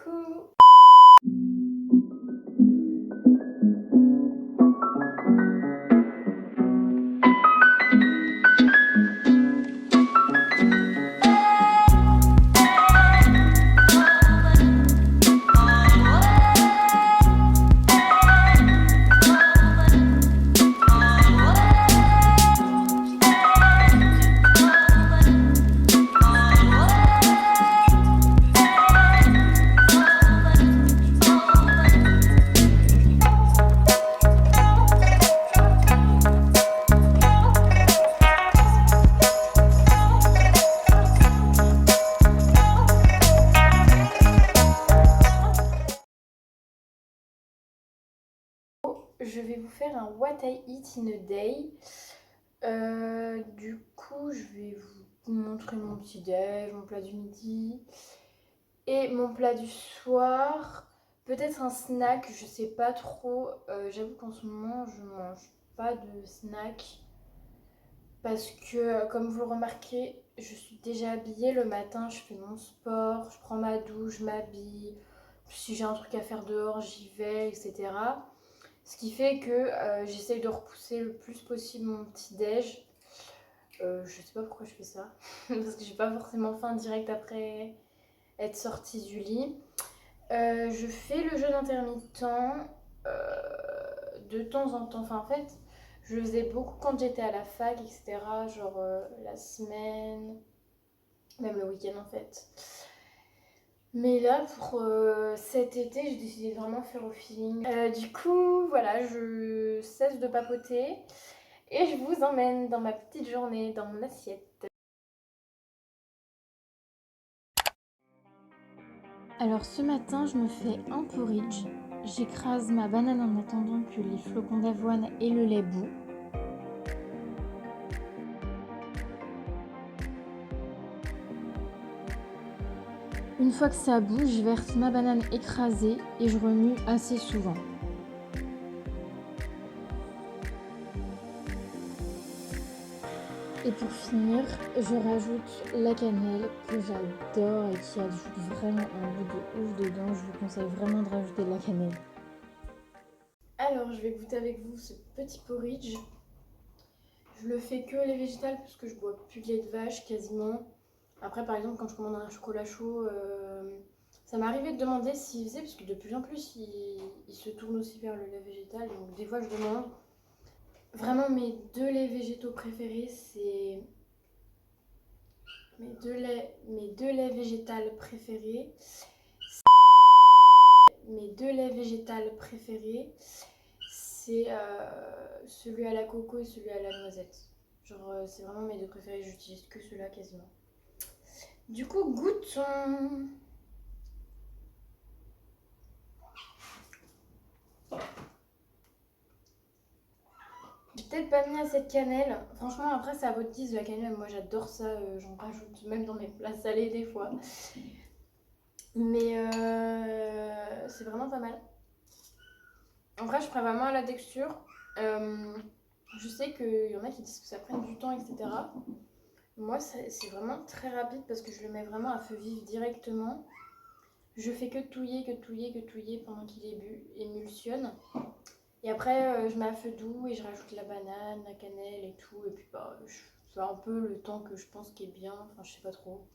Coucou! Je vais vous faire un What I Eat in a Day. Du coup, je vais vous montrer mon petit déj, mon plat du midi et mon plat du soir. Peut-être un snack, je sais pas trop. J'avoue qu'en ce moment, je mange pas de snack parce que, comme vous le remarquez, je suis déjà habillée le matin. Je fais mon sport, je prends ma douche, je m'habille. Si j'ai un truc à faire dehors, j'y vais, etc. Ce qui fait que j'essaye de repousser le plus possible mon petit déj. Je sais pas pourquoi je fais ça, parce que j'ai pas forcément faim direct après être sortie du lit. Je fais le jeûne intermittent de temps en temps. Enfin, en fait, je le faisais beaucoup quand j'étais à la fac, etc. Genre la semaine, même le week-end en fait. Mais là, pour cet été, j'ai décidé de vraiment faire au feeling. Du coup, voilà, je cesse de papoter et je vous emmène dans ma petite journée, dans mon assiette. Alors ce matin, je me fais un porridge. J'écrase ma banane en attendant que les flocons d'avoine et le lait bout. Une fois que ça bout, je verse ma banane écrasée et je remue assez souvent. Et pour finir, je rajoute la cannelle que j'adore et qui ajoute vraiment un goût de ouf dedans. Je vous conseille vraiment de rajouter de la cannelle. Alors, je vais goûter avec vous ce petit porridge. Je le fais que les végétales parce que je bois plus de lait de vache quasiment. Après, par exemple, quand je commande un chocolat chaud, ça m'est arrivé de demander s'il faisait parce que de plus en plus, il se tourne aussi vers le lait végétal. Donc, des fois, je demande. Vraiment, mes deux laits végétaux préférés, c'est mes deux laits végétales préférés. Mes deux laits végétales préférés, c'est celui à la coco et celui à la noisette. Genre, c'est vraiment mes deux préférés, j'utilise que ceux-là quasiment. Du coup, goûtons. J'ai peut-être pas mis assez de cannelle. Franchement, après, c'est à votre guise la cannelle. Moi, j'adore ça. J'en rajoute même dans mes plats salés des fois. Mais c'est vraiment pas mal. En vrai, je ferai vraiment à la texture. Je sais qu'il y en a qui disent que ça prenne du temps, etc. Moi, c'est vraiment très rapide parce que je le mets vraiment à feu vif directement. Je fais que touiller, que touiller, que touiller pendant qu'il émulsionne. Et après, je mets à feu doux et je rajoute la banane, la cannelle et tout. Et puis, bah, je fais un peu le temps que je pense qui est bien. Enfin, je sais pas trop.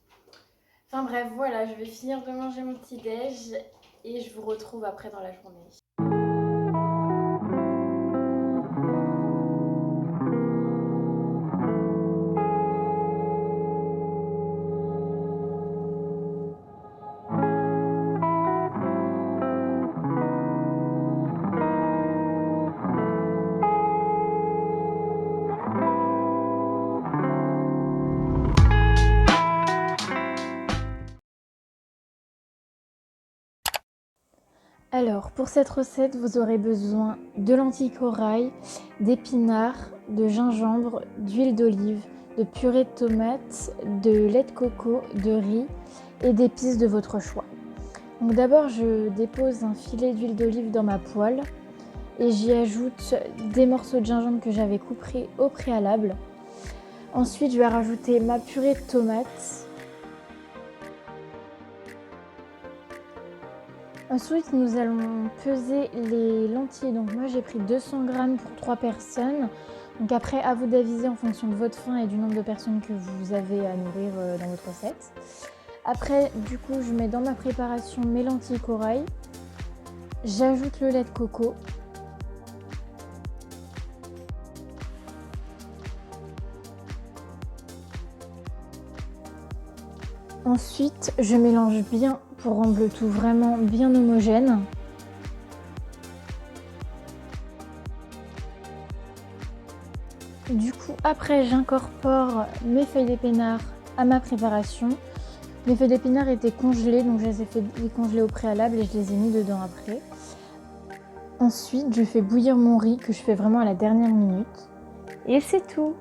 Enfin bref, voilà, je vais finir de manger mon petit déj et je vous retrouve après dans la journée. Alors, pour cette recette, vous aurez besoin de lentilles corail, d'épinards, de gingembre, d'huile d'olive, de purée de tomates, de lait de coco, de riz et d'épices de votre choix. Donc d'abord, je dépose un filet d'huile d'olive dans ma poêle et j'y ajoute des morceaux de gingembre que j'avais coupés au préalable. Ensuite, je vais rajouter ma purée de tomates. Ensuite, nous allons peser les lentilles. Donc moi, j'ai pris 200 grammes pour 3 personnes. Donc après, à vous d'aviser en fonction de votre faim et du nombre de personnes que vous avez à nourrir dans votre recette. Après, du coup, je mets dans ma préparation mes lentilles corail. J'ajoute le lait de coco. Ensuite, je mélange bien pour rendre le tout vraiment bien homogène. Du coup, après, j'incorpore mes feuilles d'épinards à ma préparation. Mes feuilles d'épinards étaient congelées, donc je les ai fait décongeler au préalable et je les ai mis dedans après. Ensuite, je fais bouillir mon riz que je fais vraiment à la dernière minute. Et c'est tout!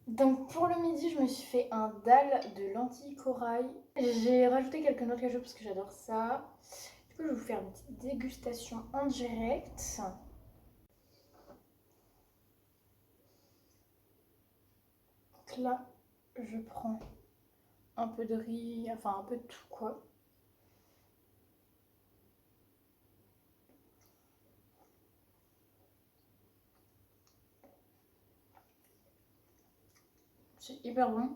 Donc pour le midi, je me suis fait un dalle de lentilles corail. J'ai rajouté quelques noix de cajou parce que j'adore ça. Du coup, je vais vous faire une petite dégustation en direct. Donc là, je prends un peu de riz, enfin un peu de tout quoi. C'est hyper bon.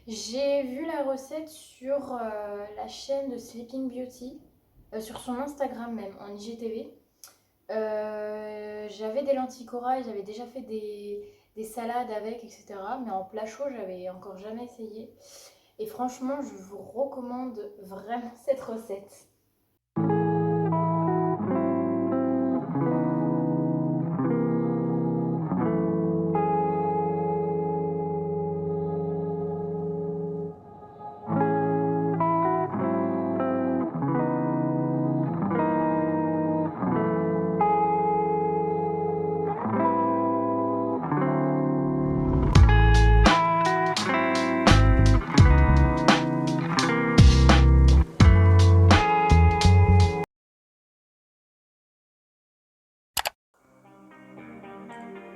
J'ai vu la recette sur la chaîne de Sleeping Beauty, sur son Instagram même, en IGTV. J'avais des lentilles corail, j'avais déjà fait des salades avec, etc. Mais en plat chaud, j'avais encore jamais essayé. Et franchement, je vous recommande vraiment cette recette.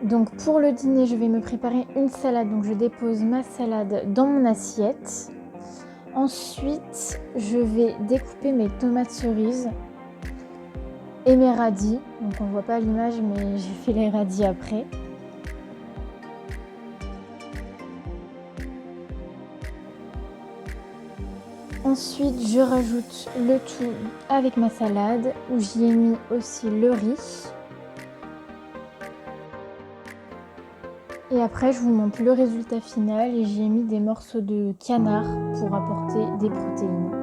Donc pour le dîner, je vais me préparer une salade. Donc je dépose ma salade dans mon assiette. Ensuite, je vais découper mes tomates cerises et mes radis. Donc on ne voit pas à l'image, mais j'ai fait les radis après. Ensuite, je rajoute le tout avec ma salade où j'y ai mis aussi le riz. Et après, je vous montre le résultat final et j'y ai mis des morceaux de canard pour apporter des protéines.